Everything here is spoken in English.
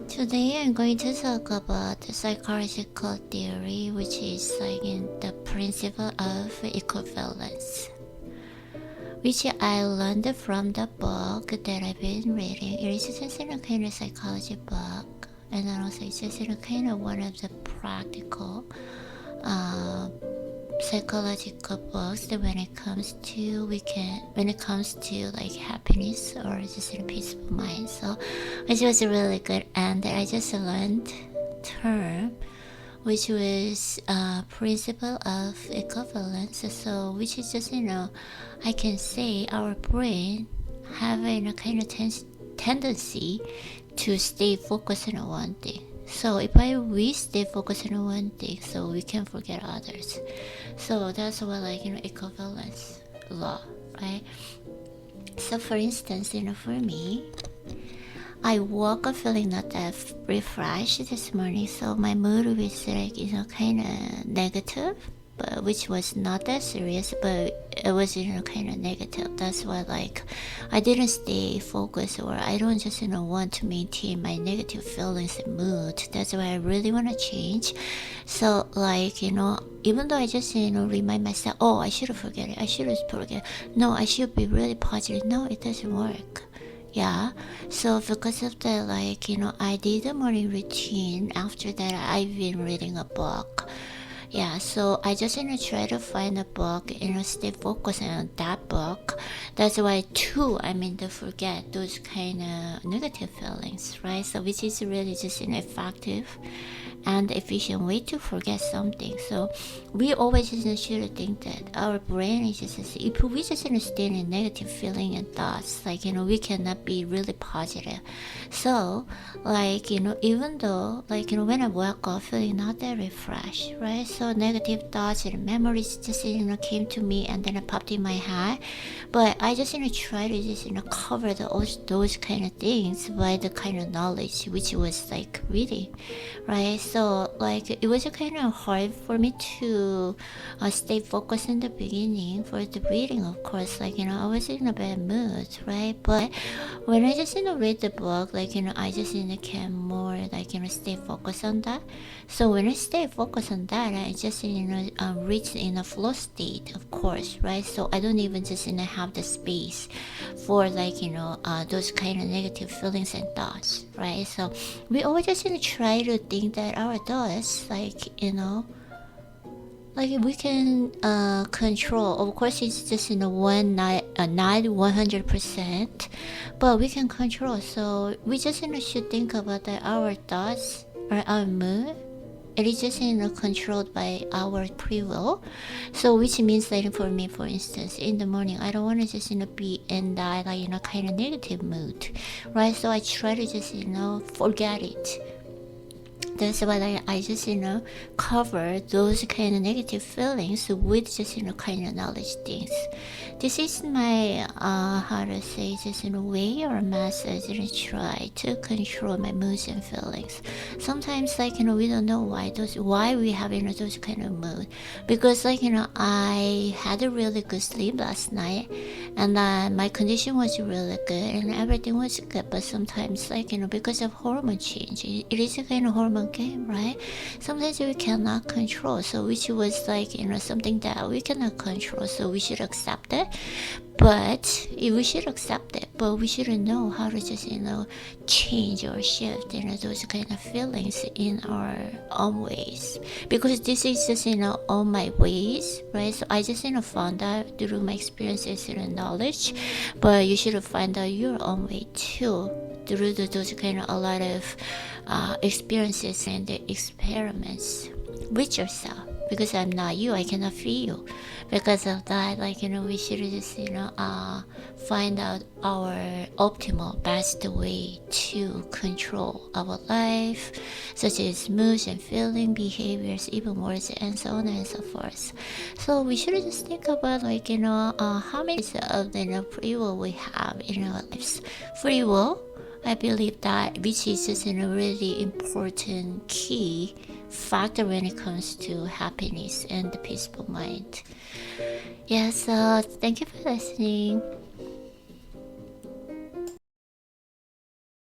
Today I'm going to talk about the psychological theory, which is like in the principle of equivalence, which I learned from the book that I've been reading. It is just in a kind of psychology book, and then also it's just in a kind of one of the practical psychological books that when it comes to like happiness or just in a peaceful mind. So it was really good, and I just learned term which was principle of equivalence. So which is just I can say our brain having a kind of tendency to stay focused on one thing. So if we stay focused on one thing, so we can forget others. So that's what equivalence law, right? So for instance, for me, I woke up feeling not that refreshed this morning, so my mood was like kind of negative, but which was not that serious, but it was kind of negative. That's why I didn't stay focused, or I don't just want to maintain my negative feelings and mood. That's why I really want to change. So even though I just remind myself, oh, I should forget it, no, I should be really positive. No, it doesn't work. Yeah, so because of that, I did a morning routine. After that, I've been reading a book. Yeah, so I just try to find a book, stay focused on that book. That's why too, to forget those kind of negative feelings, right? So which is really just an effective and efficient way to forget something. So we always just should think that our brain is just, if we just stay in a negative feeling and thoughts, we cannot be really positive. So even though when I woke up feeling not that refreshed, right? So negative thoughts and memories just came to me, and then it popped in my head. But I just try to just cover those kind of things by the kind of knowledge which was reading, right? So it was kind of hard for me to stay focused in the beginning for the reading. Of course, I was in a bad mood, right? But when I just read the book, I just can more stay focused on that. So when I stay focused on that, I just reach in a flow state, of course, right? So I don't even just have the space for those kind of negative feelings and thoughts, right? So we always just try to think that our thoughts we can control. Of course, it's just not 100%, but we can control. So we just should think about that our thoughts or our mood, it is just controlled by our free will. So which means for me, for instance, in the morning, I don't want to just be in that kind of negative mood, right? So I try to just forget it. That's why I just cover those kind of negative feelings with just kind of knowledge things. This is my how to say, just way or message to try to control my moods and feelings. Sometimes we don't know why we have those kind of mood, because I had a really good sleep last night, and my condition was really good and everything was good. But sometimes because of hormone change, it is a kind of hormone game, right? Sometimes we cannot control, so which was something that we cannot control, so we should accept it. But we should accept it, but we shouldn't know how to just change or shift those kind of feelings in our own ways, because this is just all my ways, right? So I just found out through my experiences and knowledge, but you should find out your own way too through those kind of a lot of experiences and experiments with yourself. Because I'm not you, I cannot feel you. Because of that, we should just find out our optimal best way to control our life, such as moods and feeling, behaviors, even words, and so on and so forth. So we should just think about how many of the free will we have in our lives. Free will, I believe that, which is just a really important key factor when it comes to happiness and the peaceful mind. Yeah, so thank you for listening.